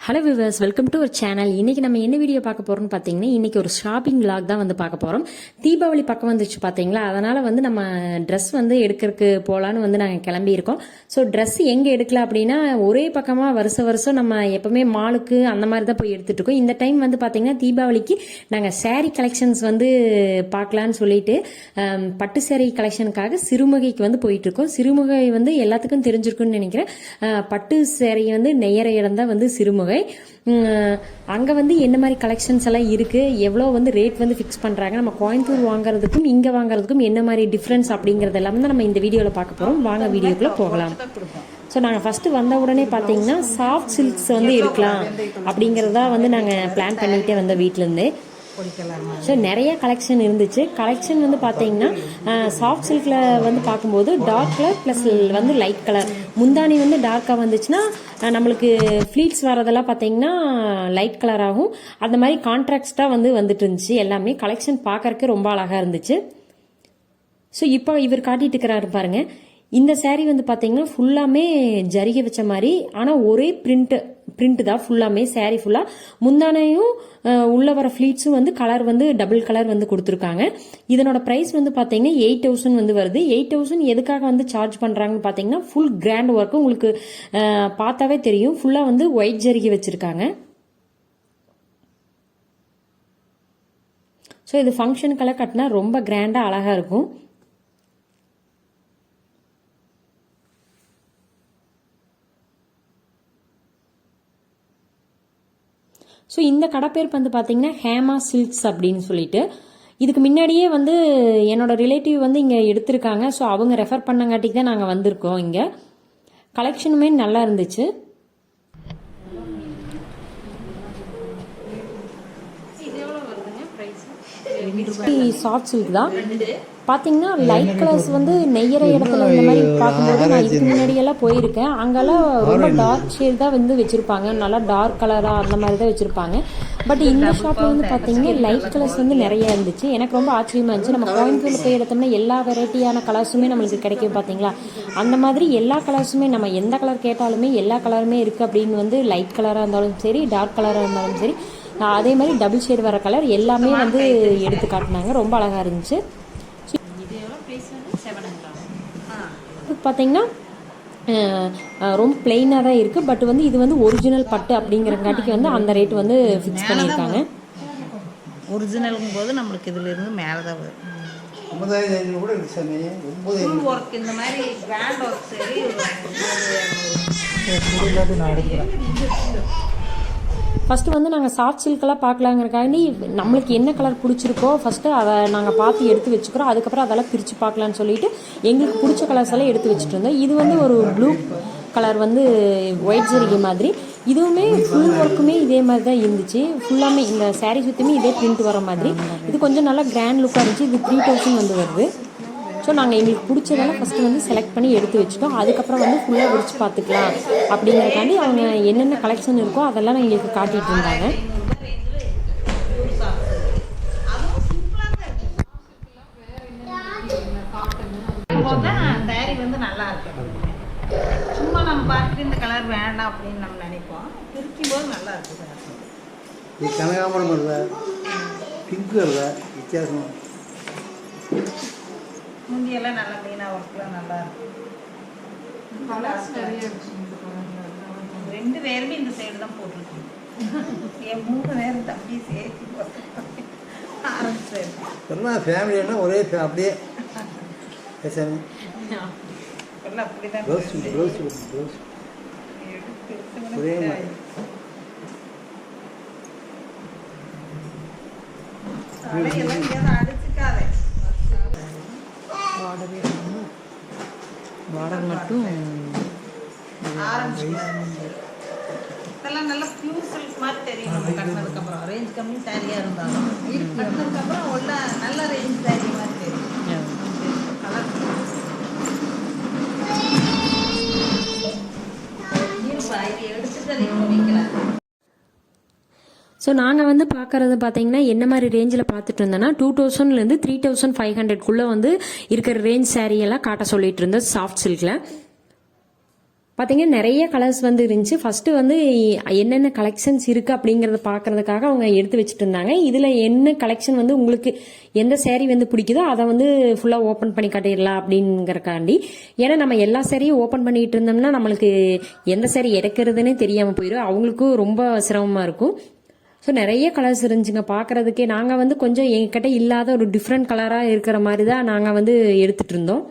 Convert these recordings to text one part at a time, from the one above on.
Hello viewers, welcome to our channel. இன்னைக்கு நம்ம என்ன வீடியோ பார்க்க போறோம்னு பார்த்தீங்கன்னா, இன்னைக்கு ஒரு ஷாப்பிங் விளாக் தான் வந்து பார்க்க போறோம். தீபாவளி பக்கம் வந்துச்சு பார்த்தீங்களா, அதனால வந்து நம்ம ட்ரெஸ் வந்து எடுக்கிறதுக்கு போகலான்னு வந்து நாங்கள் கிளம்பி இருக்கோம். ஸோ ட்ரெஸ் எங்கே எடுக்கலாம் அப்படின்னா, ஒரே பக்கமாக வருஷம் நம்ம எப்பவுமே மாலுக்கு அந்த மாதிரி தான் போய் எடுத்துட்டு இருக்கோம். இந்த டைம் வந்து பார்த்தீங்கன்னா தீபாவளிக்கு நாங்கள் சாரீ கலெக்ஷன்ஸ் வந்து பார்க்கலான்னு சொல்லிட்டு பட்டு சாரீ கலெக்ஷனுக்காக சிறுமுகைக்கு வந்து போயிட்டு இருக்கோம். சிறுமுகை வந்து எல்லாத்துக்கும் தெரிஞ்சிருக்குன்னு நினைக்கிறேன். பட்டு சாரீ வந்து நெய்யற இடம் தான் வந்து சிறுமுகை. அங்க வந்து என்ன மாதிரி கலெக்ஷன்ஸ் எல்லாம் இருக்கு, எவ்வளோ வந்து ரேட் வந்து ஃபிக்ஸ் பண்றாங்க, நம்ம கோயம்புத்தூர் வாங்குறதுக்கும் இங்க வாங்குறதுக்கும் என்ன மாதிரி டிஃபரன்ஸ் அப்படிங்கறது எல்லாம் தான் நம்ம இந்த வீடியோல பார்க்க போறோம். வாங்க வீடியோக்குள்ள போகலாம். ஸோ நாங்கள் ஃபஸ்ட்டு வந்த உடனே பார்த்தீங்கன்னா சாஃப்ட் சில்க்ஸ் வந்து எடுக்கலாம் அப்படிங்கிறதா வந்து நாங்கள் பிளான் பண்ணிகிட்டே வந்தோம் வீட்டிலேருந்து. ஸோ நிறைய கலெக்ஷன் இருந்துச்சு. கலெக்ஷன் வந்து பார்த்தீங்கன்னா சாஃப்ட் சில்கில் வந்து பார்க்கும்போது டார்க் கலர் ப்ளஸ் வந்து லைட் கலர், முந்தானி வந்து டார்க்காக வந்துச்சுன்னா நம்மளுக்கு ஃப்ளீட்ஸ் வரதெல்லாம் பார்த்தீங்கன்னா லைட் கலராகவும் அந்த மாதிரி கான்ட்ராக்டாக வந்து வந்துட்டு இருந்துச்சு. எல்லாமே கலெக்ஷன் பார்க்கறதுக்கு ரொம்ப அழகாக இருந்துச்சு. ஸோ இப்போ இவர் காட்டிட்டு இருக்கிறாரு பாருங்க. இந்த சாரீ வந்து பார்த்தீங்கன்னா ஃபுல்லாமே ஜரிகை வச்ச மாதிரி, ஆனால் ஒரே பிரிண்ட் தான் ஃபுல்லாமே சாரீ ஃபுல்லாக. முந்தானையும் உள்ள வர ஃபிளீட்ஸும் வந்து கலர் வந்து டபுள் கலர் வந்து கொடுத்துருக்காங்க. இதனோட ப்ரைஸ் வந்து பார்த்தீங்கன்னா 8,000 வந்து வருது. 8,000 எதுக்காக வந்து சார்ஜ் பண்ணுறாங்கன்னு பார்த்தீங்கன்னா ஃபுல் கிராண்ட் ஒர்க்கு உங்களுக்கு பார்த்தாவே தெரியும். ஃபுல்லாக வந்து ஒயிட் ஜரிகை வச்சிருக்காங்க. ஸோ இது ஃபங்க்ஷனுக்கெல்லாம் கட்டினா ரொம்ப கிராண்டாக அழகாக இருக்கும். ஸோ இந்த கடை பேர் வந்து பார்த்தீங்கன்னா ஹேமா சில்க்ஸ் அப்படின்னு சொல்லிட்டு, இதுக்கு முன்னாடியே வந்து என்னோட ரிலேட்டிவ் வந்து இங்கே எடுத்திருக்காங்க. ஸோ அவங்க ரெஃபர் பண்ணங்காட்டிக்கு தான் நாங்கள் வந்திருக்கோம். இங்கே கலெக்ஷனுமே நல்லா இருந்துச்சு. சாஃப்ட் சில்க் தான் பார்த்தீங்கன்னா லைட் கலர்ஸ் வந்து நெய்யற இடத்துல இந்த மாதிரி பார்க்கும்போது நான் இதுக்கு முன்னாடியெல்லாம் போயிருக்கேன். அங்கெல்லாம் ரொம்ப டார்க் ஷேட் தான் வந்து வச்சுருப்பாங்க, நல்லா டார்க் கலராக அந்த மாதிரி தான் வச்சுருப்பாங்க. பட் இந்த ஷாப்பில் வந்து பார்த்தீங்கன்னா லைட் கலர்ஸ் வந்து நிறைய இருந்துச்சு. எனக்கு ரொம்ப ஆச்சரியமாக இருந்துச்சு. நம்ம கோயம்புத்தூரில் போய் எடுத்தோம்னா எல்லா வெரைட்டியான கலர்ஸுமே நம்மளுக்கு கிடைக்கும் பார்த்தீங்களா, அந்த மாதிரி எல்லா கலர்ஸுமே நம்ம எந்த கலர் கேட்டாலுமே எல்லா கலருமே இருக்குது அப்படின்னு வந்து லைட் கலராக இருந்தாலும் சரி, டார்க் கலராக இருந்தாலும் சரி, அதே மாதிரி டபுள் ஷேட் வர கலர் எல்லாமே வந்து எடுத்து காட்டினாங்க. ரொம்ப அழகாக இருந்துச்சு. பார்த்தீங்கன்னா ரொம்ப பிளெயினாக தான் இருக்குது. பட் வந்து இது வந்து ஒரிஜினல் பட்டு அப்படிங்கிறங்காட்டிக்கு வந்து அந்த ரேட் வந்து ஃபிக்ஸ் பண்ணியிருக்காங்க. ஒரிஜினலுங்கும் போது நம்மளுக்கு இதில் இருந்து மேலே தான் வரும். ஒர்க் இந்த மாதிரி கிராண்ட் ஒர்க் சரி. ஃபஸ்ட்டு வந்து நாங்கள் சாஃப்ட் சில்கெல்லாம் பார்க்கலாங்கிறக்காண்டி நம்மளுக்கு என்ன கலர் பிடிச்சிருக்கோ ஃபஸ்ட்டு அதை நாங்கள் பார்த்து எடுத்து வச்சுக்கிறோம். அதுக்கப்புறம் அதெல்லாம் பிரித்து பார்க்கலான்னு சொல்லிட்டு எங்களுக்கு பிடிச்ச கலர்ஸ் எல்லாம் எடுத்து வச்சுட்டு இருந்தோம். இது வந்து ஒரு ப்ளூ கலர் வந்து ஒயிட் ஜரிகை மாதிரி, இதுவுமே ஃபுல் ஒர்க்குமே இதே மாதிரி தான் இருந்துச்சு. ஃபுல்லாமே இந்த சாரீ சுற்றியுமே இதே பிரிண்ட் வர மாதிரி. இது கொஞ்சம் நல்லா கிராண்ட் லுக்காக இருந்துச்சு. இது 3,000 வந்து வருது. ஸோ நாங்கள் எங்களுக்கு பிடிச்சதெல்லாம் ஃபஸ்ட்டு வந்து செலக்ட் பண்ணி எடுத்து வச்சுட்டோம். அதுக்கப்புறம் வந்து ஃபுல்லாக விரிச்சு பார்த்துக்கலாம் அப்படிங்கிறக்காண்டி அவங்க என்னென்ன கலெக்ஷன் இருக்கோ அதெல்லாம் எங்களுக்கு காட்டிகிட்டு இருந்தாங்க. சாரி வந்து நல்லா இருக்கு. சும்மா நம்ம பார்த்துட்டு இந்த கலர் வேண்டாம் அப்படின்னு நம்ம நினைப்போம். பிரிக்கும் போது நல்லா இருக்கு. இது கனகாமரம் வருதா, பிங்க் வருதா, வித்தியாசம். முந்தியெல்லாம் நல்லா மீனாக ஒர்க்லாம் நல்லா இருக்கும். ரெண்டு பேருமே இந்த சைடு தான் போட்டிருக்கோம். என் 3 பேரும் தம்பி சேர்த்து ஆரம்பிச்சிட்டாரு. எல்லாம் ஃபேமிலின்னா ஒரே அப்படியே பேசாம எல்லாம் அப்படிதான் ப்ளவுஸ் ப்ளவுஸ் ப்ளவுஸ் ஒரே மாதிரி. தலையெல்லாம் ஏதோ அடிச்சுக்காதே. பார்டர் மட்டும் ஆரம்பிச்சிட்டாரு. இதெல்லாம் நல்லா பியூர் சில்க் மாதிரி தெரியும் நம்ம கட்டினதுக்கப்புறம். ரேஞ்ச் கம்மி சாரியாக இருந்தாலும் கட்டினதுக்கப்புறம் உள்ள நல்ல ரேஞ்ச் சாரி மாதிரி தெரியும். கலர் எடுத்துட்டு அதை வைக்கலாம். ஸோ நாங்கள் வந்து பார்க்குறது பார்த்தீங்கன்னா என்ன மாதிரி ரேஞ்சில் பார்த்துட்டு இருந்தோன்னா 2000லேருந்து 3500குள்ளே வந்து இருக்கிற ரேஞ்ச் சாரியெல்லாம் காட்ட சொல்லிட்டு இருந்தோம். சாஃப்ட் சில்கில் பார்த்தீங்கன்னா நிறைய கலர்ஸ் வந்து இருந்துச்சு. ஃபர்ஸ்ட் வந்து என்னென்ன கலெக்ஷன்ஸ் இருக்குது அப்படிங்கிறத பார்க்கறதுக்காக அவங்க எடுத்து வச்சுட்டு இருந்தாங்க. இதில் என்ன கலெக்ஷன் வந்து உங்களுக்கு எந்த சேரீ வந்து பிடிக்குதோ அதை வந்து ஃபுல்லாக ஓப்பன் பண்ணி காட்டிடலாம் அப்படிங்கிறக்காண்டி. ஏன்னா நம்ம எல்லா சேரீயும் ஓப்பன் பண்ணிட்டு இருந்தோம்னா நம்மளுக்கு எந்த சேரீ எடுக்கிறதுனே தெரியாமல் போயிடும், அவங்களுக்கும் ரொம்ப சிரமமாக இருக்கும். ஸோ நிறைய கலர்ஸ் இருந்துச்சுங்க பார்க்கறதுக்கே. நாங்கள் வந்து கொஞ்சம் எங்ககிட்ட இல்லாத ஒரு டிஃப்ரெண்ட் கலராக இருக்கிற மாதிரி தான் நாங்கள் வந்து எடுத்துட்டு இருந்தோம்.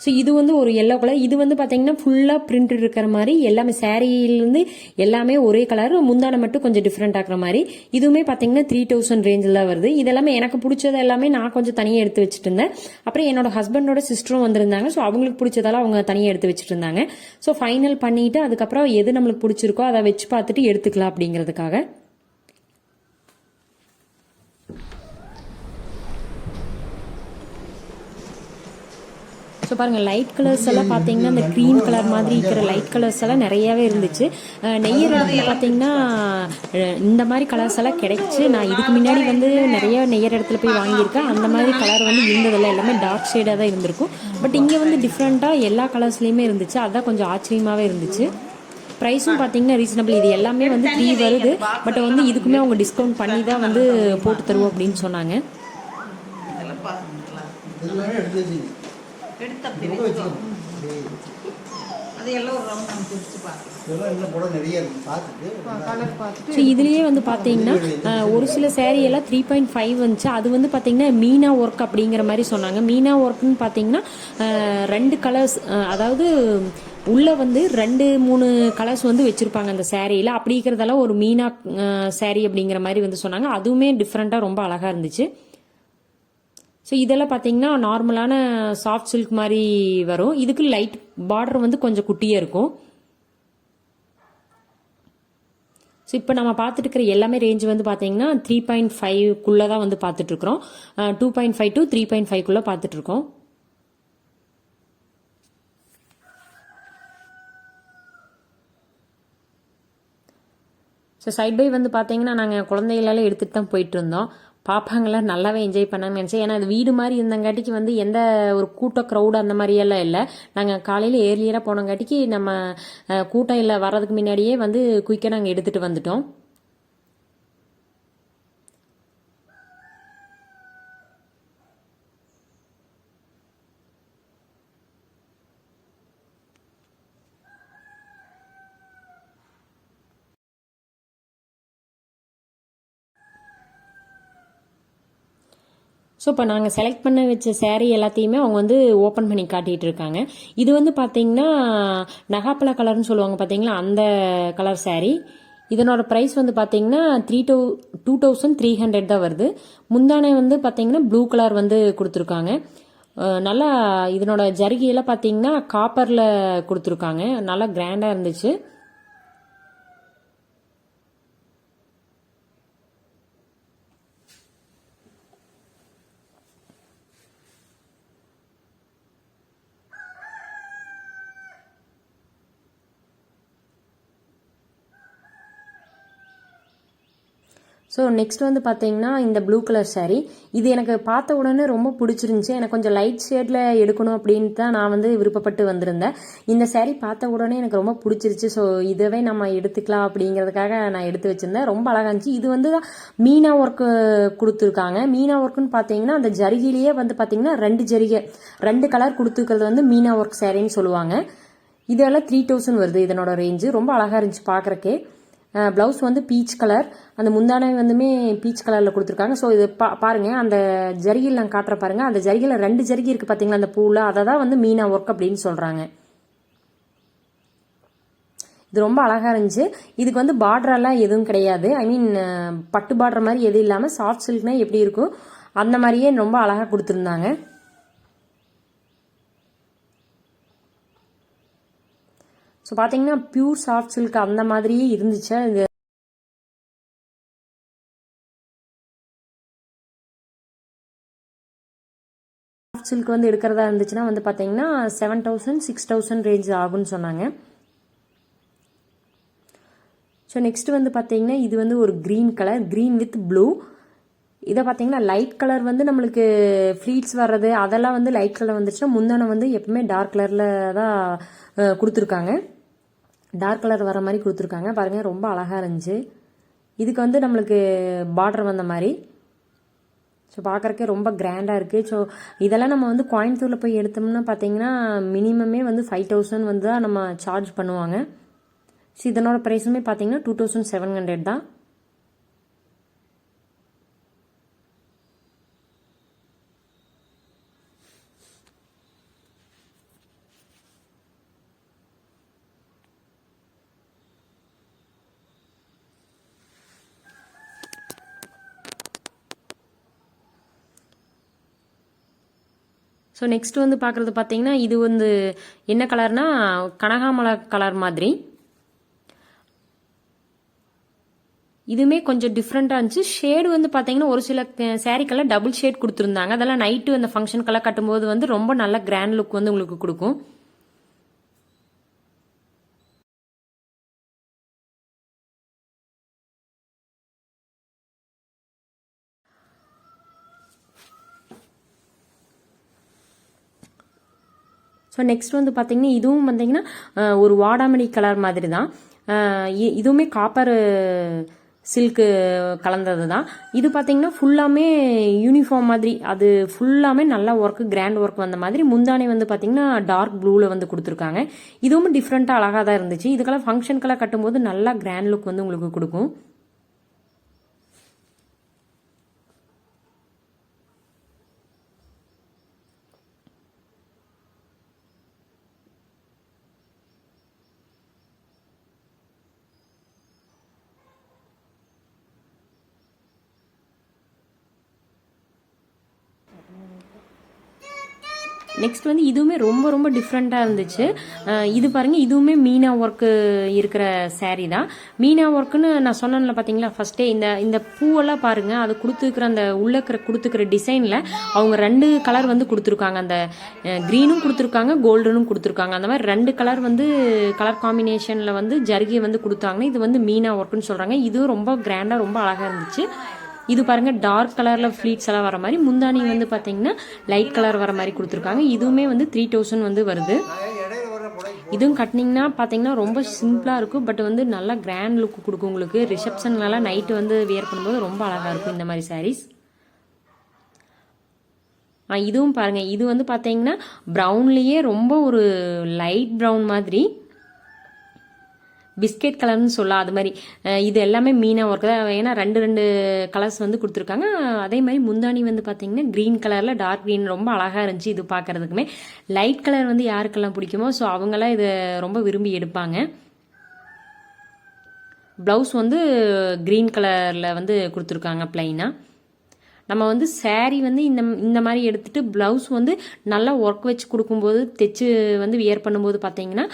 ஸோ இது வந்து ஒரு எல்லோ கலர். இது வந்து பார்த்தீங்கன்னா ஃபுல்லாக பிரிண்ட் இருக்கிற மாதிரி எல்லாமே சாரீலேருந்து எல்லாமே ஒரே கலர், முந்தானை மட்டும் கொஞ்சம் டிஃப்ரெண்ட் ஆகிற மாதிரி. இதுவுமே பார்த்தீங்கன்னா 3000 ரேஞ்சில் தான் வருது. இதெல்லாமே எனக்கு பிடிச்சது எல்லாமே நான் கொஞ்சம் தனியாக எடுத்து வச்சுட்டு இருந்தேன். அப்புறம் என்னோட ஹஸ்பண்டோட சிஸ்டரும் வந்திருந்தாங்க. ஸோ அவங்களுக்கு பிடிச்சதெல்லாம் அவங்க தனியாக எடுத்து வச்சுட்டு இருந்தாங்க. ஸோ ஃபைனல் பண்ணிட்டு அதுக்கப்புறம் எது நம்மளுக்கு பிடிச்சிருக்கோ அதை வச்சு பார்த்துட்டு எடுத்துக்கலாம் அப்படிங்கிறதுக்காக. ஸோ பாருங்கள் லைட் கலர்ஸ் எல்லாம் பார்த்தீங்கன்னா இந்த க்ரீன் கலர் மாதிரி இருக்கிற லைட் கலர்ஸ் எல்லாம் நிறையாவே இருந்துச்சு. நெய்யர் இடத்துல பார்த்தீங்கன்னா இந்த மாதிரி கலர்ஸ் எல்லாம் கிடைச்சி நான் இதுக்கு முன்னாடி வந்து நிறைய நெய்யர் இடத்துல போய் வாங்கியிருக்கேன். அந்த மாதிரி கலர் வந்து இருந்ததில்லை, எல்லாமே டார்க் ஷேடாக தான் இருந்திருக்கும். பட் இங்கே வந்து டிஃப்ரெண்ட்டாக எல்லா கலர்ஸ்லேயுமே இருந்துச்சு. அதுதான் கொஞ்சம் ஆச்சரியமாகவே இருந்துச்சு. ப்ரைஸும் பார்த்தீங்கன்னா ரீசனபிள். இது எல்லாமே வந்து 3 வருது. பட் வந்து இதுக்குமே அவங்க டிஸ்கவுண்ட் பண்ணி தான் வந்து போட்டு தருவோம் அப்படின்னு சொன்னாங்க. எடுத்து அப்படி வச்சுக்கோம். அது எல்லாம் ஒரு ரவுண்ட் நம்ம பிரிச்சு பார்த்துட்டு ஸோ இதுலேயே வந்து பார்த்தீங்கன்னா ஒரு சில சேரீ எல்லாம் 3.5 வந்துச்சு. அது வந்து பார்த்தீங்கன்னா மீனா ஒர்க் அப்படிங்கிற மாதிரி சொன்னாங்க. மீனா ஒர்க்னு பார்த்தீங்கன்னா 2 கலர்ஸ், அதாவது உள்ளே வந்து 2-3 கலர்ஸ் வந்து வச்சுருப்பாங்க அந்த சேரீயில். அப்படிங்கிறதெல்லாம் ஒரு மீனா சேரீ அப்படிங்கிற மாதிரி வந்து சொன்னாங்க. அதுவுமே டிஃப்ரெண்ட்டாக ரொம்ப அழகாக இருந்துச்சு. ஸோ இதெல்லாம் பார்த்தீங்கன்னா நார்மலான சாஃப்ட் சில்க் மாதிரி வரும். இதுக்கு லைட் பார்டர் வந்து கொஞ்சம் குட்டியாக இருக்கும். ஸோ இப்போ நம்ம பார்த்துட்டு இருக்கிற எல்லாமே ரேஞ்ச் வந்து பார்த்தீங்கன்னா 3.5குள்ளே தான் வந்து பார்த்துட்ருக்குறோம். 2.5 to 3.5குள்ளே பார்த்துட்ருக்கோம். ஸோ சைட் பை வந்து பார்த்தீங்கன்னா நாங்கள் குழந்தைகளெல்லாம் எடுத்துகிட்டு தான் போயிட்டு இருந்தோம். பாப்பாங்களாம் நல்லாவே என்ஜாய் பண்ணாங்கன்னு நினச்சேன். ஏன்னா அது வீடு மாதிரி இருந்தங்காட்டிக்கு வந்து எந்த ஒரு கூட்டம் க்ரௌடு அந்த மாதிரியெல்லாம் இல்லை. நாங்கள் காலையில் ஏர்லியராக போனங்காட்டிக்கு நம்ம கூட்டம் இல்லை வர்றதுக்கு முன்னாடியே வந்து குயிக்காக நாங்கள் எடுத்துகிட்டு வந்துட்டோம். ஸோ இப்போ நாங்கள் செலக்ட் பண்ண வச்ச சேரீ எல்லாத்தையுமே அவங்க வந்து ஓப்பன் பண்ணி காட்டிகிட்டு இருக்காங்க. இது வந்து பார்த்தீங்கன்னா நகாப்பழ கலர்னு சொல்லுவாங்க பார்த்தீங்களா, அந்த கலர் சேரீ. இதனோட ப்ரைஸ் வந்து பார்த்தீங்கன்னா 2300 தான் வருது. முந்தானை வந்து பார்த்தீங்கன்னா ப்ளூ கலர் வந்து கொடுத்துருக்காங்க. நல்லா இதனோட ஜரிகையெல்லாம் பார்த்தீங்கன்னா காப்பரில் கொடுத்துருக்காங்க. நல்லா கிராண்டாக இருந்துச்சு. ஸோ நெக்ஸ்ட் வந்து பார்த்தீங்கன்னா இந்த ப்ளூ கலர் சாரீ. இது எனக்கு பார்த்த உடனே ரொம்ப பிடிச்சிருந்துச்சி. எனக்கு கொஞ்சம் லைட் ஷேடில் எடுக்கணும் அப்படின்ட்டு தான் நான் வந்து விருப்பப்பட்டு வந்திருந்தேன். இந்த சாரீ பார்த்த உடனே எனக்கு ரொம்ப பிடிச்சிருச்சு. ஸோ இதவே நம்ம எடுத்துக்கலாம் அப்படிங்கிறதுக்காக நான் எடுத்து வச்சுருந்தேன். ரொம்ப அழகாக இருந்துச்சு. இது வந்து மீனா ஒர்க்கு கொடுத்துருக்காங்க. மீனா ஒர்க்குன்னு பார்த்தீங்கன்னா அந்த ஜரிகையிலேயே வந்து பார்த்தீங்கன்னா 2 கலர் கொடுத்துருக்கிறது வந்து மீனா ஒர்க் சாரின்னு சொல்லுவாங்க. இதெல்லாம் 3000 வருது இதனோட ரேஞ்சு. ரொம்ப அழகாக இருந்துச்சு பார்க்குறக்கே. ப்ளவுஸ் வந்து பீச் கலர், அந்த முந்தானை வந்துமே பீச் கலரில் கொடுத்துருக்காங்க. ஸோ இது பாருங்கள், அந்த ஜரிகையில் நான் காட்டுற பாருங்கள், அந்த ஜரிகையில் 2 ஜரிகை இருக்குது பார்த்தீங்களா அந்த பூவில், அதை தான் வந்து மீனா ஒர்க் அப்படின்னு சொல்கிறாங்க. இது ரொம்ப அழகாக இருந்துச்சு. இதுக்கு வந்து பார்டரெல்லாம் எதுவும் கிடையாது. ஐ மீன் பட்டு பார்டர் மாதிரி எதுவும் இல்லாமல் சாஃப்ட் சில்க்னா எப்படி இருக்கும் அந்த மாதிரியே ரொம்ப அழகாக கொடுத்துருந்தாங்க. ஸோ பார்த்தீங்கன்னா பியூர் சாஃப்ட் சில்க் அந்த மாதிரியே இருந்துச்சு. இது சாஃப்ட் சில்க் வந்து எடுக்கிறதா இருந்துச்சுன்னா வந்து பார்த்தீங்கன்னா 7,000 6,000 ரேஞ்ச் ஆகும்னு சொன்னாங்க. ஸோ நெக்ஸ்ட் வந்து பார்த்தீங்கன்னா இது வந்து ஒரு green colour, green with blue. இதை பார்த்தீங்கன்னா லைட் கலர் வந்து நம்மளுக்கு ஃப்ளீட்ஸ் வர்றது அதெல்லாம் வந்து லைட் கலர் வந்துச்சுன்னா முந்தானை வந்து எப்பவுமே டார்க் கலரில் தான் கொடுத்துருக்காங்க. டார்க் கலர் வர மாதிரி கொடுத்துருக்காங்க பாருங்கள், ரொம்ப அழகாக இருந்துச்சு. இதுக்கு வந்து நம்மளுக்கு பார்டர் வந்த மாதிரி. ஸோ பார்க்குறக்கே ரொம்ப கிராண்டாக இருக்குது. ஸோ இதெல்லாம் நம்ம வந்து கோயம்புத்தூரில் போய் எடுத்தோம்னா பார்த்தீங்கன்னா மினிமமே வந்து 5,000 வந்து தான் நம்ம சார்ஜ் பண்ணுவாங்க. ஸோ இதனோட ப்ரைஸுமே பார்த்தீங்கன்னா 2,700 தான். ஸோ நெக்ஸ்ட் வந்து பார்க்குறது பார்த்தீங்கன்னா இது வந்து என்ன கலர்னா கனகாமலை கலர் மாதிரி. இதுவுமே கொஞ்சம் டிஃப்ரெண்ட்டாக இருந்துச்சு. ஷேடு வந்து பார்த்தீங்கன்னா ஒரு சில சாரீக்கெல்லாம் டபுள் ஷேட் கொடுத்துருந்தாங்க. அதெல்லாம் நைட்டு அந்த ஃபங்க்ஷனுக்கெல்லாம் கட்டும்போது வந்து ரொம்ப நல்ல கிராண்ட் லுக் வந்து உங்களுக்கு கொடுக்கும். ஸோ நெக்ஸ்ட் வந்து பார்த்தீங்கன்னா இதுவும் பார்த்தீங்கன்னா ஒரு வாடாமணி கலர் மாதிரி தான். இதுவுமே காப்பர் சில்க்கு கலந்தது தான். இது பார்த்தீங்கன்னா ஃபுல்லாமே யூனிஃபார்ம் மாதிரி, அது ஃபுல்லாமே நல்லா ஒர்க்கு கிராண்ட் ஒர்க் வந்த மாதிரி. முந்தானி வந்து பார்த்தீங்கன்னா டார்க் ப்ளூவில் வந்து கொடுத்துருக்காங்க. இதுவும் டிஃப்ரெண்ட்டாக அழகாக தான் இருந்துச்சு. இதுக்கெல்லாம் ஃபங்க்ஷனுக்கெல்லாம் கட்டும்போது நல்லா கிராண்ட் லுக் வந்து உங்களுக்கு கொடுக்கும். நெக்ஸ்ட் வந்து இதுவுமே ரொம்ப ரொம்ப டிஃப்ரெண்ட்டாக இருந்துச்சு. இது பாருங்கள், இதுவுமே மீனா ஒர்க்கு இருக்கிற சாரீ தான். மீனா ஒர்க்குன்னு நான் சொன்னேன்ல பார்த்தீங்களா ஃபஸ்ட்டே, இந்த பூவெல்லாம் பாருங்கள், அது கொடுத்துருக்குற அந்த உள்ள கொடுத்துருக்குற டிசைனில் அவங்க 2 கலர் வந்து கொடுத்துருக்காங்க. அந்த க்ரீனும் கொடுத்துருக்காங்க, கோல்டனும் கொடுத்துருக்காங்க. அந்த மாதிரி 2 கலர் வந்து கலர் காம்பினேஷனில் வந்து ஜரிகை வந்து கொடுத்தாங்க. இது வந்து மீனா ஒர்க்குன்னு சொல்கிறாங்க. இதுவும் ரொம்ப கிராண்டாக ரொம்ப அழகாக இருந்துச்சு. இது பாருங்க டார்க் கலர்ல ஃபிளீட்ஸ் எல்லாம் வர மாதிரி, முந்தானி வந்து பாத்தீங்கன்னா லைட் கலர் வர மாதிரி கொடுத்துருக்காங்க. இதுவுமே வந்து 3,000 வந்து வருது. இதுவும் கட்டினீங்கன்னா பார்த்தீங்கன்னா ரொம்ப சிம்பிளாக இருக்கும், பட் வந்து நல்லா கிராண்ட் லுக் கொடுக்கும் உங்களுக்கு. ரிசப்ஷன்லாம் நைட்டு வந்து வியர் பண்ணும்போது ரொம்ப அழகாக இருக்கும் இந்த மாதிரி சாரீஸ். இதுவும் பாருங்கள், இது வந்து பார்த்தீங்கன்னா ப்ரௌன்லேயே ரொம்ப ஒரு லைட் ப்ரௌன் மாதிரி, பிஸ்கெட் கலர்னு சொல்லலாம். அது மாதிரி இது எல்லாமே மீனா ஒர்க் தான். ஏன்னா 2 கலர்ஸ் வந்து கொடுத்துருக்காங்க. அதே மாதிரி முந்தானி வந்து பார்த்தீங்கன்னா க்ரீன் கலரில் டார்க் க்ரீன் ரொம்ப அழகாக இருந்துச்சு. இது பார்க்குறதுக்குமே லைட் கலர் வந்து யாருக்கெல்லாம் பிடிக்குமோ ஸோ அவங்களாம் இதை ரொம்ப விரும்பி எடுப்பாங்க. ப்ளவுஸ் வந்து க்ரீன் கலரில் வந்து கொடுத்துருக்காங்க ப்ளைனாக. நம்ம வந்து சாரீ வந்து இந்த மாதிரி எடுத்துகிட்டு ப்ளவுஸ் வந்து நல்லா ஒர்க் வச்சு கொடுக்கும்போது தைச்சு வந்து வியர் பண்ணும்போது பார்த்தீங்கன்னா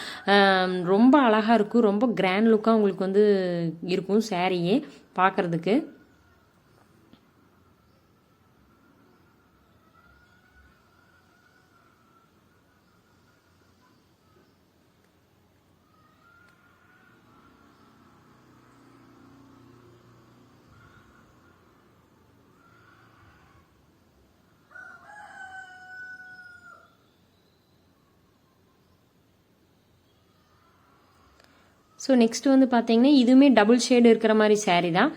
ரொம்ப அழகாக இருக்கும். ரொம்ப கிராண்ட் லுக்காக உங்களுக்கு வந்து இருக்கும் சாரியே பார்க்குறதுக்கு. ஸோ நெக்ஸ்ட் வந்து பார்த்தீங்கன்னா இதுவுமே டபுள் ஷேடு இருக்கிற மாதிரி சாரீ தான்.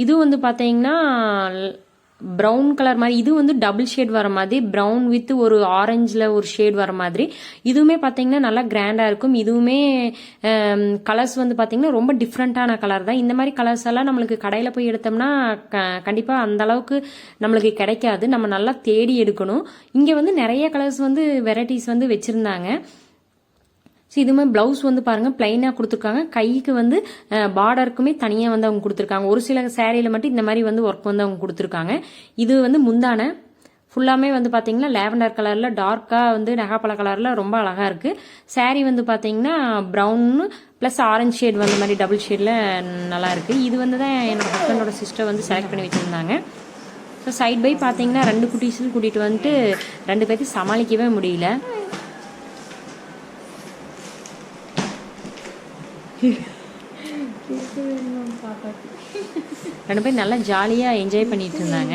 இது வந்து பார்த்தீங்கன்னா ப்ரௌன் கலர் மாதிரி, இது வந்து டபுள் ஷேட் வர மாதிரி, ப்ரௌன் வித் ஒரு ஆரஞ்சில் ஒரு ஷேட் வர மாதிரி. இதுவுமே பார்த்தீங்கன்னா நல்லா கிராண்டாக இருக்கும். இதுவுமே கலர்ஸ் வந்து பார்த்தீங்கன்னா ரொம்ப டிஃப்ரெண்ட்டான கலர் தான். இந்த மாதிரி கலர்ஸ் எல்லாம் நம்மளுக்கு கடையில் போய் எடுத்தோம்னா கண்டிப்பாக அந்த அளவுக்கு நம்மளுக்கு கிடைக்காது. நம்ம நல்லா தேடி எடுக்கணும். இங்கே வந்து நிறைய கலர்ஸ் வந்து வெரைட்டிஸ் வந்து வச்சுருந்தாங்க. ஸோ இதுவுமே ப்ளவுஸ் வந்து பாருங்கள் பிளைனாக கொடுத்துருக்காங்க. கைக்கு வந்து பார்டருக்குமே தனியாக வந்து அவங்க கொடுத்துருக்காங்க. ஒரு சில சேரீயில் மட்டும் இந்த மாதிரி வந்து ஒர்க் வந்து அவங்க கொடுத்துருக்காங்க. இது வந்து முந்தான ஃபுல்லாமே வந்து பார்த்தீங்கன்னா லேவண்டர் கலரில் டார்க்காக வந்து நகாப்பழ கலரில் ரொம்ப அழகாக இருக்குது. சாரீ வந்து பார்த்தீங்கன்னா ப்ரௌன் ப்ளஸ் ஆரஞ்ச் ஷேட் வந்த மாதிரி டபுள் ஷேடில் நல்லா இருக்குது. இது வந்து தான் என்னோட ஹஸ்பண்டோட சிஸ்டர் வந்து செலக்ட் பண்ணி வச்சுருந்தாங்க. ஸோ சைட் பை பார்த்தீங்கன்னா 2 குட்டீஸும் கூட்டிகிட்டு வந்துட்டு 2 பேர்த்தையும் சமாளிக்கவே முடியல. ரெண்டு பேரும் நல்லா ஜாலியாக என்ஜாய் பண்ணிட்டு இருந்தாங்க.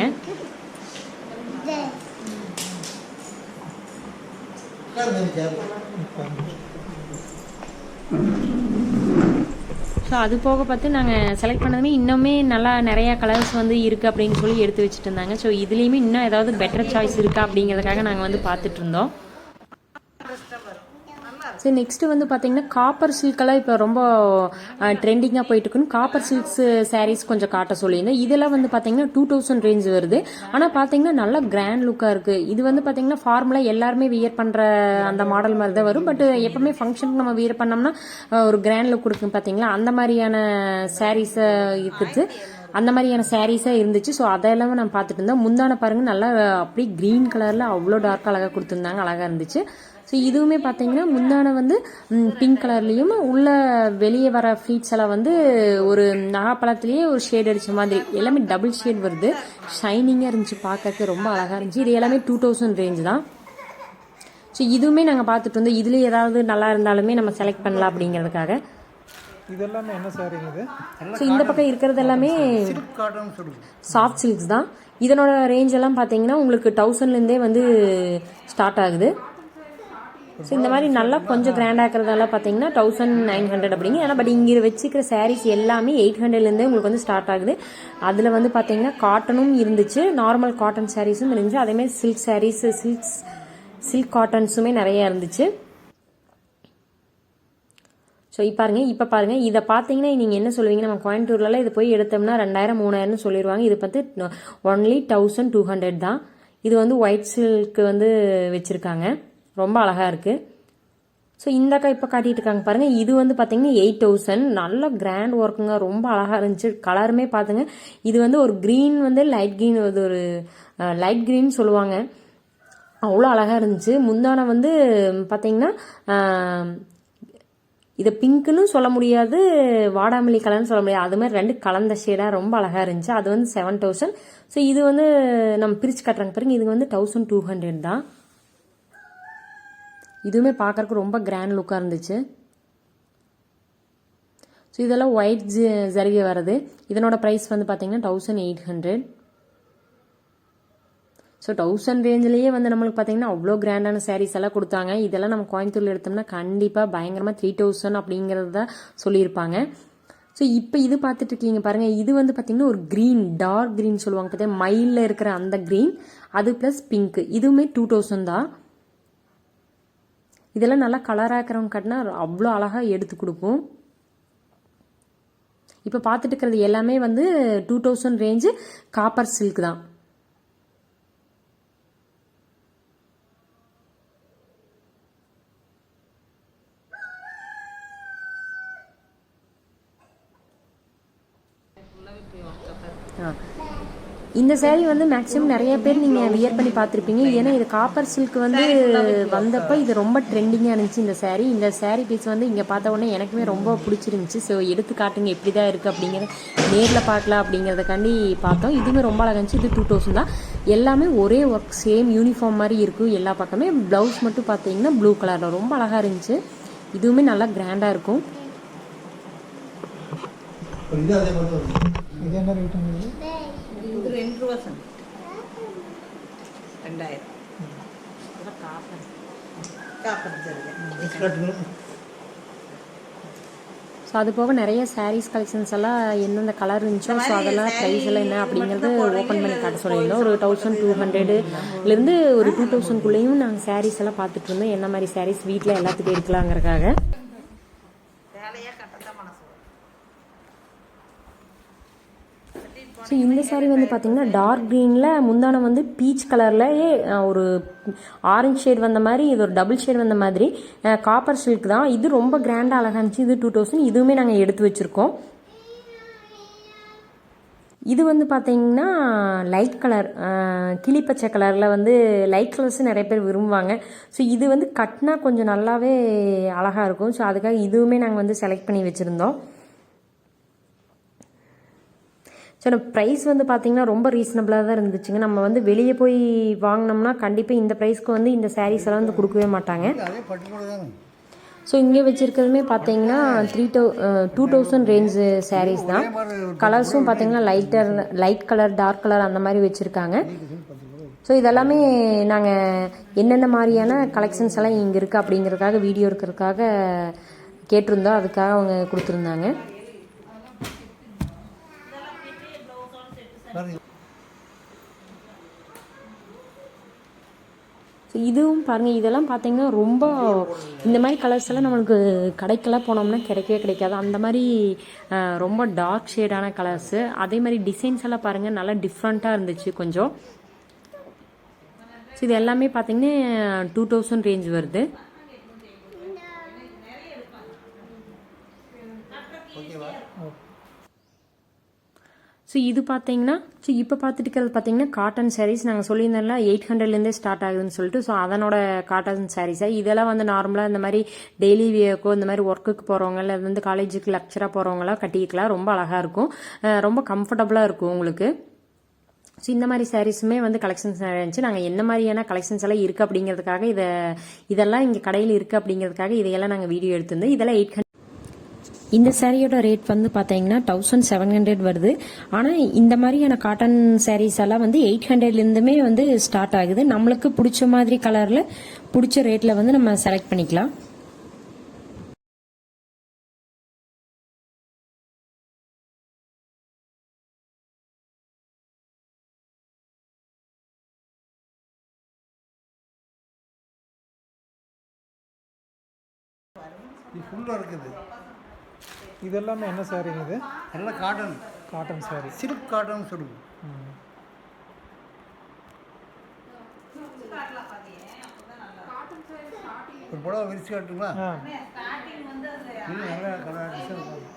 ஸோ அது போக பார்த்து நாங்கள் செலக்ட் பண்ணதுமே இன்னுமே நல்லா நிறையா கலர்ஸ் வந்து இருக்குது அப்படின்னு சொல்லி எடுத்து வச்சுட்டு இருந்தாங்க. ஸோ இதுலேயுமே இன்னும் ஏதாவது பெட்டர் சாய்ஸ் இருக்கா அப்படிங்கிறதுக்காக நாங்கள் வந்து பார்த்துட்டு இருந்தோம். சரி நெக்ஸ்ட்டு வந்து பார்த்தீங்கன்னா காப்பர் சில்கெல்லாம் இப்போ ரொம்ப ட்ரெண்டிங்காக போயிட்டு இருக்குன்னு காப்பர் சில்க்ஸ் சாரீஸ் கொஞ்சம் காட்ட சொல்லியிருந்தேன். இதெல்லாம் வந்து பார்த்தீங்கன்னா 2000 ரேஞ்ச் வருது. ஆனால் பார்த்தீங்கன்னா நல்லா கிராண்ட் லுக்காக இருக்குது. இது வந்து பார்த்தீங்கன்னா ஃபார்முலா எல்லாருமே வியர் பண்ணுற அந்த மாடல் மாதிரி தான் வரும். பட் எப்பவுமே ஃபங்க்ஷனுக்கு நம்ம வியர் பண்ணோம்னா ஒரு கிராண்ட் லுக் கொடுக்கும் பார்த்தீங்களா, அந்த மாதிரியான சாரீஸை இருக்குது. அந்த மாதிரியான சாரீஸாக இருந்துச்சு. ஸோ அதெல்லாம் நான் பார்த்துட்டு இருந்தேன். முந்தான பாருங்கள் நல்லா அப்படியே க்ரீன் கலரில் அவ்வளோ டார்க் அழகாக கொடுத்துருந்தாங்க, அழகாக இருந்துச்சு. ஸோ இதுவுமே பார்த்தீங்கன்னா முந்தான வந்து பிங்க் கலர்லேயும் உள்ள வெளியே வர ஃப்ளீட்ஸ் எல்லாம் வந்து ஒரு நகாப்பழத்துலேயே ஒரு ஷேட் அடித்த மாதிரி எல்லாமே டபுள் ஷேட் வருது. ஷைனிங்காக இருந்துச்சு, பார்க்கறதுக்கு ரொம்ப அழகாக இருந்துச்சு. இது எல்லாமே 2000 ரேஞ்ச் தான். ஸோ இதுவுமே நாங்கள் பார்த்துட்டு இருந்தோம். இதுலேயே ஏதாவது நல்லா இருந்தாலுமே நம்ம செலக்ட் பண்ணலாம் அப்படிங்கிறதுக்காக. இதெல்லாமே என்ன சாரிங்க இது? ஸோ இந்த பக்கம் இருக்கிறது எல்லாமே சாஃப்ட் சில்க்ஸ் தான். இதனோட ரேஞ்ச் எல்லாம் பார்த்தீங்கன்னா உங்களுக்கு 1000லேருந்தே வந்து ஸ்டார்ட் ஆகுது. ஸோ இந்த மாதிரி நல்லா கொஞ்சம் கிராண்டாக இருக்கிறதெல்லாம் பார்த்தீங்கன்னா 1900 அப்படிங்க. ஆனால் பட் இங்கே வச்சுக்கிற சாரீஸ் எல்லாமே 800லேருந்தே உங்களுக்கு வந்து ஸ்டார்ட் ஆகுது. அதில் வந்து பார்த்தீங்கன்னா காட்டனும் இருந்துச்சு, நார்மல் காட்டன் சாரீஸும் இருந்துச்சு, அதேமாதிரி சில்க் சாரீஸ், சில்க் காட்டன்ஸுமே நிறையா இருந்துச்சு. ஸோ இப்போ பாருங்கள் இதை பார்த்தீங்கன்னா நீங்கள் என்ன சொல்லுவீங்க, நம்ம கோயம்புத்தூர்லலாம் இதை போய் எடுத்தோம்னா 2000 3000 சொல்லிடுவாங்க. இது பார்த்து ஒன்லி 1200 தான். இது வந்து ஒயிட் சில்க் வந்து வச்சுருக்காங்க, ரொம்ப அழகாக இருக்குது. ஸோ இந்தக்கா இப்போ காட்டிகிட்டு இருக்காங்க பாருங்கள், இது வந்து பார்த்தீங்கன்னா 8000. நல்ல கிராண்ட் ஒர்க்குங்க, ரொம்ப அழகாக இருந்துச்சு. கலருமே பார்த்துங்க, இது வந்து ஒரு க்ரீன் வந்து லைட் க்ரீன், இது ஒரு லைட் க்ரீன் சொல்லுவாங்க, அவ்வளோ அழகாக இருந்துச்சு. முந்தான வந்து பார்த்தீங்கன்னா இதை பிங்க்குன்னு சொல்ல முடியாது, வாடாமல்லி கலர்னு சொல்ல முடியாது, அது மாதிரி 2 கலந்த ஷேடாக ரொம்ப அழகாக இருந்துச்சு. அது வந்து 7000. ஸோ இது வந்து நம்ம பிரித்து காட்டுறாங்க பாருங்க, இது வந்து 1200 தான். இதுவுமே பார்க்கறதுக்கு ரொம்ப கிராண்ட் லுக்காக இருந்துச்சு. ஸோ இதெல்லாம் ஒயிட் ஜரிகை வருது. இதனோட ப்ரைஸ் வந்து பார்த்தீங்கன்னா 1800. ஸோ 1000 ரேஞ்சிலேயே வந்து நம்மளுக்கு பார்த்தீங்கன்னா அவ்வளோ கிராண்டான சாரீஸ் எல்லாம் கொடுத்தாங்க. இதெல்லாம் நம்ம கோயம்புத்தூரில் எடுத்தோம்னா கண்டிப்பாக பயங்கரமாக 3000 அப்படிங்கிறது தான் சொல்லியிருப்பாங்க. ஸோ இப்போ இது பார்த்துட்டு இருக்கீங்க பாருங்கள், இது வந்து பார்த்தீங்கன்னா ஒரு க்ரீன், டார்க் க்ரீன் சொல்லுவாங்க பார்த்தீங்கன்னா, மயிலில் இருக்கிற அந்த க்ரீன், அது ப்ளஸ் பிங்க், இதுவுமே 2000 தான். இதெல்லாம் நல்லா கலராக இருக்கிறவங்க கட்டினா அவ்வளோ அழகாக எடுத்து கொடுக்கும். இப்போ பார்த்துட்டு இருக்கிறது எல்லாமே வந்து 2000 ரேஞ்சு காப்பர் சில்க் தான். இந்த சேரீ வந்து மேக்ஸிமம் நிறைய பேர் நீங்கள் வியர் பண்ணி பார்த்துருப்பீங்க. ஏன்னா இது காப்பர் சில்க் வந்து வந்தப்போ இது ரொம்ப ட்ரெண்டிங்காக இருந்துச்சு இந்த சேரீ. இந்த சேரீ பீஸ் வந்து இங்கே பார்த்த உடனே எனக்குமே ரொம்ப பிடிச்சிருந்துச்சு. ஸோ எடுத்து காட்டுங்க எப்படி தான் இருக்குது அப்படிங்கிற, நேரில் பார்க்கலாம் அப்படிங்கிறதுக்காண்டி பார்த்தோம். இதுவுமே ரொம்ப அழகாக இருந்துச்சு. இது 2000 தான். எல்லாமே ஒரே ஒர்க், சேம் யூனிஃபார்ம் மாதிரி இருக்கும் எல்லா பக்கமே. ப்ளவுஸ் மட்டும் பார்த்தீங்கன்னா ப்ளூ கலரில் ரொம்ப அழகாக இருந்துச்சு. இதுவுமே நல்லா கிராண்டாக இருக்கும். இது என்ன ரேட்? இது 2 ரூபா சார், 2000. காப்பர் ஜரிகை. ஸோ அது போக நிறைய சாரீஸ் கலெக்ஷன்ஸ் எல்லாம் எந்தெந்த கலர் இருந்துச்சோ ஸோ அதெல்லாம் ப்ரைஸ் எல்லாம் என்ன அப்படிங்கிறது ஓப்பன் பண்ணி காட்ட சொல்லியிருந்தோம். ஒரு 1200 ஒரு 2000 நாங்கள் சாரீஸ் எல்லாம் பார்த்துட்டு இருந்தோம். என்ன மாதிரி சாரீஸ் வீட்டில் எல்லாத்துக்கும் இருக்கலாங்கிறதுக்காக. வேலையாக கட்டத்தான் மனசு வரும். ஸோ இந்த சாரீ வந்து பார்த்தீங்கன்னா டார்க் க்ரீனில் முந்தானம் வந்து பீச் கலர்லேயே ஒரு ஆரஞ்சு ஷேட் வந்த மாதிரி, இது ஒரு டபுள் ஷேட் வந்த மாதிரி காப்பர் சில்க் தான். இது ரொம்ப கிராண்டாக அழகாக இருந்துச்சு. இது 2000. இதுவுமே நாங்கள் எடுத்து வச்சுருக்கோம். இது வந்து பார்த்தீங்கன்னா லைட் கலர், கிளிப்பச்சை கலரில் வந்து லைட் கலர்ஸ் நிறைய பேர் விரும்புவாங்க. ஸோ இது வந்து கட்டினா கொஞ்சம் நல்லாவே அழகாக இருக்கும். ஸோ அதுக்காக இதுவுமே நாங்கள் வந்து செலக்ட் பண்ணி வச்சுருந்தோம். ஸோ ப்ரைஸ் வந்து பார்த்திங்கன்னா ரொம்ப ரீசனபிளாக தான் இருந்துச்சுங்க. நம்ம வந்து வெளியே போய் வாங்கினோம்னா கண்டிப்பாக இந்த ப்ரைஸ்க்கு வந்து இந்த சாரீஸ் எல்லாம் வந்து கொடுக்கவே மாட்டாங்க. ஸோ இங்கே வச்சுருக்கிறதுமே பார்த்தீங்கன்னா 2000 ரேஞ்சு சாரீஸ் தான். கலர்ஸும் பார்த்தீங்கன்னா லைட் கலர், டார்க் கலர் அந்த மாதிரி வச்சுருக்காங்க. ஸோ இதெல்லாமே நாங்கள் என்னென்ன மாதிரியான கலெக்ஷன்ஸ் எல்லாம் இங்கே இருக்குது அப்படிங்கிறதுக்காக வீடியோ இருக்கிறதுக்காக கேட்டிருந்தோம். அதுக்காக அவங்க கொடுத்துருந்தாங்க. ஸோ இதுவும் பாருங்கள், இதெல்லாம் பார்த்தீங்கன்னா ரொம்ப இந்த மாதிரி கலர்ஸ் எல்லாம் நம்மளுக்கு கடைக்கெல்லாம் போனோம்னா கிடைக்கவே கிடைக்காது. அந்த மாதிரி ரொம்ப டார்க் ஷேடான கலர்ஸு. அதே மாதிரி டிசைன்ஸ் எல்லாம் பாருங்கள் நல்லா டிஃப்ரெண்ட்டாக இருந்துச்சு கொஞ்சம். ஸோ இது எல்லாமே பார்த்தீங்கன்னா 2000 ரேஞ்ச் வருது. ஸோ இது பார்த்தீங்கன்னா இப்போ பார்த்துட்டு இருக்கிறது பார்த்தீங்கன்னா காட்டன் சாரீஸ். நாங்கள் சொல்லியிருந்தோம்ல 800லேருந்தே ஸ்டார்ட் ஆகுதுன்னு சொல்லிட்டு. ஸோ அதனோட காட்டன் சாரீஸாக இதெல்லாம் வந்து நார்மலாக இந்த மாதிரி டெய்லி வியர்க்கோ இந்த மாதிரி ஒர்க்குக்கு போகிறவங்க இல்லை வந்து காலேஜுக்கு லெக்சராக போகிறவங்களாம் கட்டிக்கலாம். ரொம்ப அழகாக இருக்கும், ரொம்ப கம்ஃபர்டபுளாக இருக்கும் உங்களுக்கு. ஸோ இந்த மாதிரி சாரீஸுமே வந்து கலெக்ஷன்ஸ் இருந்துச்சு. நாங்கள் என்ன மாதிரியான கலெக்ஷன்ஸ் எல்லாம் இருக்குது அப்படிங்கிறதுக்காக இதெல்லாம் இங்கே கடையில் இருக்குது அப்படிங்கிறதுக்காக இதையெல்லாம் நாங்கள் வீடியோ எடுத்திருந்தோம். இதெல்லாம் 800. இந்த சாரியோட ரேட் வந்து பார்த்தீங்கன்னா 1700 வருது. ஆனால் இந்த மாதிரியான காட்டன் சாரீஸ் எல்லாம் வந்து 800லேருந்துமே வந்து ஸ்டார்ட் ஆகுது. நம்மளுக்கு பிடிச்ச மாதிரி கலரில் பிடிச்ச ரேட்டில் வந்து நம்ம செலக்ட் பண்ணிக்கலாம். இது ஃபுல்லாக இருக்குது. இதெல்லாமே என்ன சாரிங்க இது? எல்லாம் cotton. Cotton sorry, silk cotton சொல்லுவோம். ஒரு புடவை விரிச்சு காட்டுங்களா? இல்லை நல்லா கலர் டிசைன் இருக்கும்.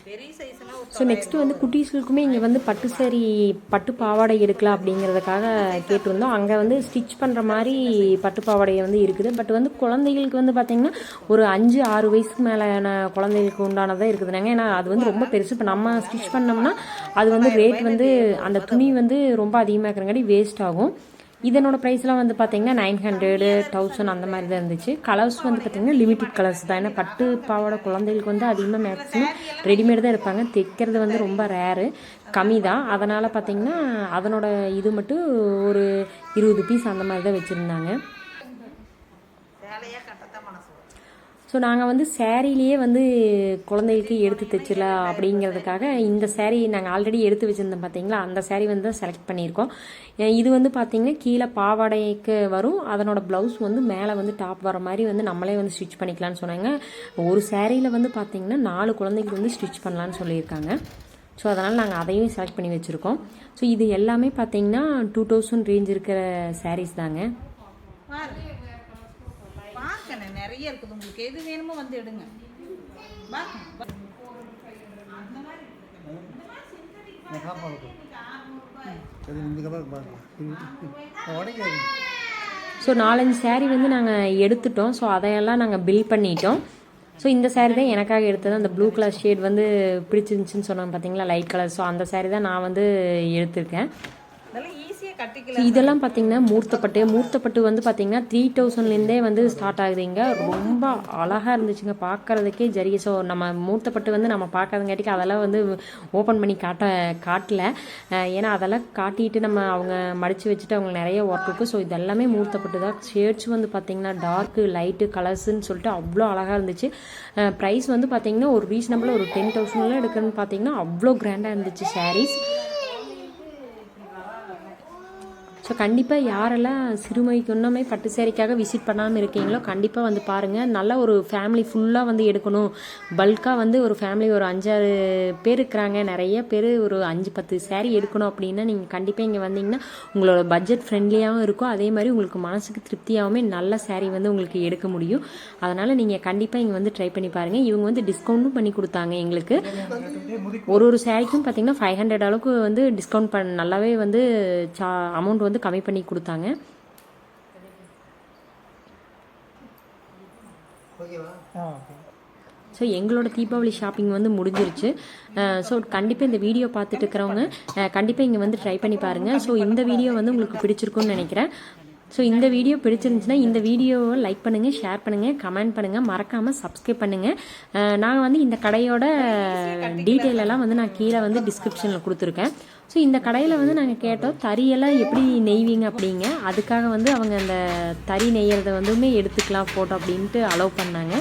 பெரிய சைஸ்லாம் ஸோ நெக்ஸ்ட்டு வந்து குட்டீஸ்களுக்குமே இங்கே வந்து பட்டு சாரி, பட்டு பாவாடை எடுக்கலாம் அப்படிங்கிறதுக்காக கேட்டிருந்தோம். அங்கே வந்து ஸ்டிச் பண்ணுற மாதிரி பட்டு பாவாடை வந்து இருக்குது. பட் வந்து குழந்தைகளுக்கு வந்து பார்த்திங்கன்னா ஒரு 5-6 வயசுக்கு மேலான குழந்தைகளுக்கு உண்டானதாக இருக்குதுனாங்க. ஏன்னா அது வந்து ரொம்ப பெருசு. இப்போ நம்ம ஸ்டிச் பண்ணோம்னா அது வந்து ரேட் வந்து அந்த துணி வந்து ரொம்ப அதிகமாக இருக்கிறங்காட்டி வேஸ்ட் ஆகும். இதனோட ப்ரைஸ்லாம் வந்து பார்த்தீங்கன்னா 900, 1000 அந்த மாதிரி தான் இருந்துச்சு. கலர்ஸ் வந்து பார்த்தீங்கன்னா லிமிட்டட் கலர்ஸ் தான். ஏன்னா பட்டு பாவாடை குழந்தைகளுக்கு வந்து அதிகமாக மேக்ஸிமம் ரெடிமேட் தான் இருப்பாங்க. தைக்கிறது வந்து ரொம்ப ரேரு, கம்மி தான். அதனால் பார்த்தீங்கன்னா அதனோட இது மட்டும் ஒரு 20 பீஸ் அந்த மாதிரி தான் வச்சுருந்தாங்க. ஸோ நாங்கள் வந்து சேரீலேயே வந்து குழந்தைகளுக்கு எடுத்து தைச்சிடலாம் அப்படிங்கிறதுக்காக இந்த சேரீ நாங்கள் ஆல்ரெடி எடுத்து வச்சுருந்தோம் பார்த்தீங்களா, அந்த சேரீ வந்து செலக்ட் பண்ணியிருக்கோம். இது வந்து பார்த்திங்கன்னா கீழே பாவாடைக்கு வரும், அதனோட ப்ளவுஸ் வந்து மேலே வந்து டாப் வர மாதிரி வந்து நம்மளே வந்து ஸ்டிச் பண்ணிக்கலான்னு சொன்னாங்க. ஒரு சேரீயில் வந்து பார்த்திங்கன்னா 4 குழந்தைக்கு வந்து ஸ்டிச் பண்ணலான்னு சொல்லியிருக்காங்க. ஸோ அதனால் நாங்கள் அதையும் செலக்ட் பண்ணி வச்சுருக்கோம். ஸோ இது எல்லாமே பார்த்திங்கன்னா 2000 ரேஞ்ச் இருக்கிற சாரீஸ் தாங்க. நிறைய இருக்குது. உங்களுக்கு எது வேணுமோ வந்து எடுங்க. ஸோ 4-5 சாரீ வந்து நாங்கள் எடுத்துட்டோம். ஸோ அதையெல்லாம் நாங்கள் பில் பண்ணிட்டோம். ஸோ இந்த சாரீ தான் எனக்காக எடுத்தது. அந்த ப்ளூ கலர் ஷேட் வந்து பிடிச்சிருந்துச்சின்னு சொன்னாங்க பார்த்தீங்களா, லைட் கலர். ஸோ அந்த சாரீ தான் நான் வந்து எடுத்திருக்கேன். இதெல்லாம் ஈஸியாக கட்டிக்கல. இதெல்லாம் பார்த்தீங்கன்னா மூர்த்தப்பட்டு வந்து பார்த்தீங்கன்னா 3000லேருந்தே வந்து ஸ்டார்ட் ஆகுதுங்க. ரொம்ப அழகாக இருந்துச்சுங்க பார்க்குறதுக்கே ஜரிகை. ஸோ நம்ம மூர்த்தப்பட்டு வந்து நம்ம பார்க்காதங்காட்டிக்கு அதெல்லாம் வந்து ஓப்பன் பண்ணி காட்டல. ஏன்னா அதெல்லாம் காட்டிட்டு நம்ம அவங்க மடித்து வச்சுட்டு அவங்க நிறைய ஒர்க் இருக்குது. ஸோ இதெல்லாமே மூர்த்தப்பட்டு தான். ஷேட்ஸ் வந்து பார்த்தீங்கன்னா டார்க்கு லைட்டு கலர்ஸ்ன்னு சொல்லிட்டு அவ்வளோ அழகாக இருந்துச்சு. ப்ரைஸ் வந்து பார்த்தீங்கன்னா ஒரு ரீசனபிளாக ஒரு 10,000 எடுக்கணும்னு பார்த்தீங்கன்னா அவ்வளோ கிராண்டாக இருந்துச்சு சாரீஸ். ஸோ கண்டிப்பாக யாரெல்லாம் சிறுமைக்கு இன்னுமே பட்டு சேரீக்காக விசிட் பண்ணாமல் இருக்கீங்களோ கண்டிப்பாக வந்து பாருங்கள். நல்ல ஒரு ஃபேமிலி ஃபுல்லாக வந்து எடுக்கணும், பல்காக வந்து ஒரு ஃபேமிலி ஒரு 5-6 பேர் இருக்கிறாங்க, நிறைய பேர் ஒரு 5-10 சேரீ எடுக்கணும் அப்படின்னா நீங்கள் கண்டிப்பாக இங்கே வந்தீங்கன்னா உங்களோட பட்ஜெட் ஃப்ரெண்ட்லியாகவும் இருக்கும், அதே மாதிரி உங்களுக்கு மனசுக்கு திருப்தியாகவுமே நல்ல சேரீ வந்து உங்களுக்கு எடுக்க முடியும். அதனால் நீங்கள் கண்டிப்பாக இங்கே வந்து ட்ரை பண்ணி பாருங்கள். இவங்க வந்து டிஸ்கவுண்ட்டும் பண்ணி கொடுத்தாங்க எங்களுக்கு. ஒரு சேரீக்கும் பார்த்தீங்கன்னா 500 அளவுக்கு வந்து டிஸ்கவுண்ட் நல்லாவே வந்து அமௌண்ட் வந்து கம்மி பண்ணி கொடுத்தாங்க. ஸோ எங்களோட தீபாவளி ஷாப்பிங் வந்து முடிஞ்சிருச்சு. ஸோ கண்டிப்பாக இந்த வீடியோ பார்த்துட்டு இருக்கிறவங்க கண்டிப்பாக இங்கே வந்து ட்ரை பண்ணி பாருங்கள். ஸோ இந்த வீடியோ வந்து உங்களுக்கு பிடிச்சிருக்குன்னு நினைக்கிறேன். ஸோ இந்த வீடியோ பிடிச்சிருந்துச்சுன்னா இந்த வீடியோவை லைக் பண்ணுங்கள், ஷேர் பண்ணுங்கள், கமெண்ட் பண்ணுங்கள், மறக்காமல் சப்ஸ்கிரைப் பண்ணுங்கள். நான் வந்து இந்த கடையோட டீட்டெயில் எல்லாம் வந்து நான் கீழே வந்து டிஸ்கிரிப்ஷனில் கொடுத்துருக்கேன். ஸோ இந்த கடையில் வந்து நாங்கள் கேட்டோம் தறியெல்லாம் எப்படி நெய்வீங்க அப்படிங்க. அதுக்காக வந்து அவங்க அந்த தறி நெய்யறதை வந்துமே எடுத்துக்கலாம் ஃபோட்டோ அப்படின்ட்டு அலோவ் பண்ணாங்க.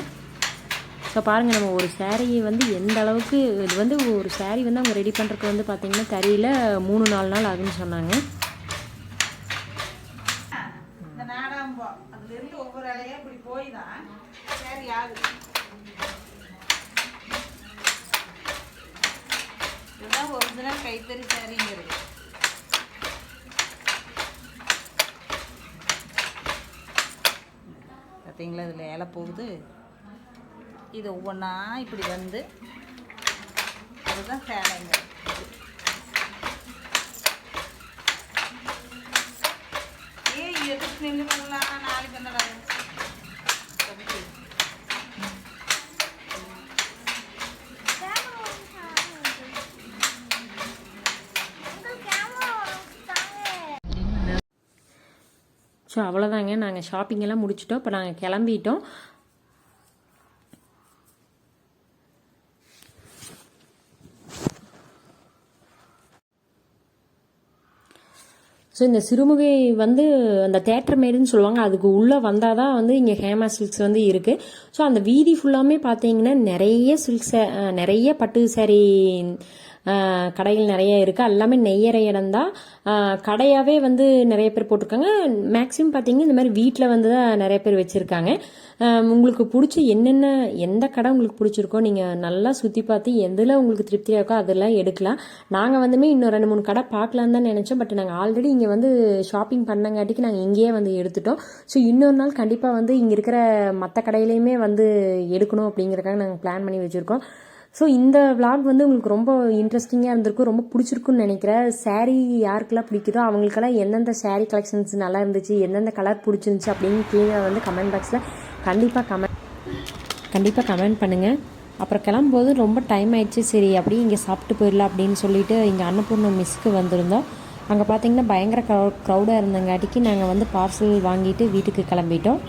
ஸோ பாருங்கள் நம்ம ஒரு சேரீயை வந்து எந்த அளவுக்கு இது வந்து ஒரு சேரீ வந்து அவங்க ரெடி பண்ணுறதுக்கு வந்து பார்த்திங்கன்னா தறியில் 3-4 நாள் ஆகுன்னு சொன்னாங்க. அதுலேருந்து ஒவ்வொரு இலையா இப்படி போய் தான் சேரீ ஆகுது. இதுதான் ஒரிஜினல் கைத்தறி சேரீங்கிறது. பார்த்தீங்களா இதில் இலை போகுது, இது ஒவ்வொன்றா இப்படி வந்து அதுதான் சேலைங்க. எதுக்கு நின்று பண்ணலாம், நாளைக்கு என்னடா ஸோ அவ்வளோதாங்க, நாங்கள் ஷாப்பிங்கெல்லாம் முடிச்சிட்டோம். இப்போ நாங்கள் கிளம்பிட்டோம். ஸோ இந்த சிறுமுகை வந்து அந்த தேட்டர் மேடுன்னு சொல்லுவாங்க, அதுக்கு உள்ளே வந்தால் தான் வந்து இங்கே ஹேமா சில்க்ஸ் வந்து இருக்குது. ஸோ அந்த வீதி ஃபுல்லாமே பார்த்தீங்கன்னா நிறைய சில்க்ஸ், நிறைய பட்டு சாரி கடைகள் நிறைய இருக்குது. எல்லாமே நெய்யற இடம் தான். கடையாகவே வந்து நிறைய பேர் போட்டிருக்காங்க. மேக்ஸிமம் பார்த்தீங்கன்னா இந்த மாதிரி வீட்டில் வந்து தான் நிறைய பேர் வச்சுருக்காங்க. உங்களுக்கு பிடிச்ச எந்த கடை உங்களுக்கு பிடிச்சிருக்கோ நீங்கள் நல்லா சுற்றி பார்த்து எதில் உங்களுக்கு திருப்தியாக இருக்கோ அதெல்லாம் எடுக்கலாம். நாங்கள் வந்துமே இன்னும் 2-3 கடை பார்க்கலான்னு தான் நினச்சோம். பட் நாங்கள் ஆல்ரெடி இங்கே வந்து ஷாப்பிங் பண்ணங்காட்டிக்கு நாங்கள் இங்கேயே வந்து எடுத்துட்டோம். ஸோ இன்னொரு நாள் கண்டிப்பாக வந்து இங்கே இருக்கிற மற்ற கடையிலையுமே வந்து எடுக்கணும் அப்படிங்கிறக்காக நாங்கள் பிளான் பண்ணி வச்சுருக்கோம். ஸோ இந்த vlog வந்து உங்களுக்கு ரொம்ப இன்ட்ரெஸ்டிங்காக இருந்திருக்கும், ரொம்ப பிடிச்சிருக்குன்னு நினைக்கிறேன். சாரீ யாருக்கெல்லாம் பிடிக்குதோ அவங்களுக்கெல்லாம் எந்தெந்த சாரீ கலெக்ஷன்ஸ் நல்லா இருந்துச்சு, எந்தெந்த கலர் பிடிச்சிருந்துச்சு அப்படின்னு கீழே வந்து கமெண்ட் பாக்ஸில் கண்டிப்பாக கமெண்ட் பண்ணுங்கள். அப்புறம் கிளம்பும்போது ரொம்ப டைம் ஆயிடுச்சு, சரி அப்படியே இங்கே சாப்பிட்டு போயிடலாம் அப்படின்னு சொல்லிட்டு இங்கே அன்னபூர்ணம் மிஸ்க்கு வந்திருந்தோம். அங்கே பார்த்தீங்கன்னா பயங்கர க்ரௌடாக இருந்தங்காட்டிக்கு நாங்கள் வந்து பார்சல் வாங்கிட்டு வீட்டுக்கு கிளம்பிட்டோம்.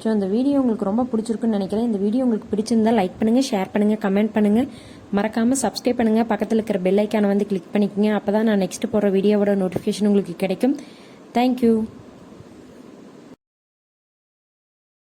ஸோ இந்த வீடியோ உங்களுக்கு ரொம்ப பிடிச்சிருக்குன்னு நினைக்கிறேன். இந்த வீடியோ உங்களுக்கு பிடிச்சிருந்தா லைக் பண்ணுங்கள், ஷேர் பண்ணுங்கள், கமெண்ட் பண்ணுங்கள், மறக்காமல் சப்ஸ்கிரைப் பண்ணுங்கள். பக்கத்தில் இருக்கிற பெல் ஐக்கானை வந்து கிளிக் பண்ணிக்கோங்க. அப்போ தான் நான் நெக்ஸ்ட் போடுற வீடியோவோட நோட்டிஃபிகேஷன் உங்களுக்கு கிடைக்கும். தேங்க்யூ.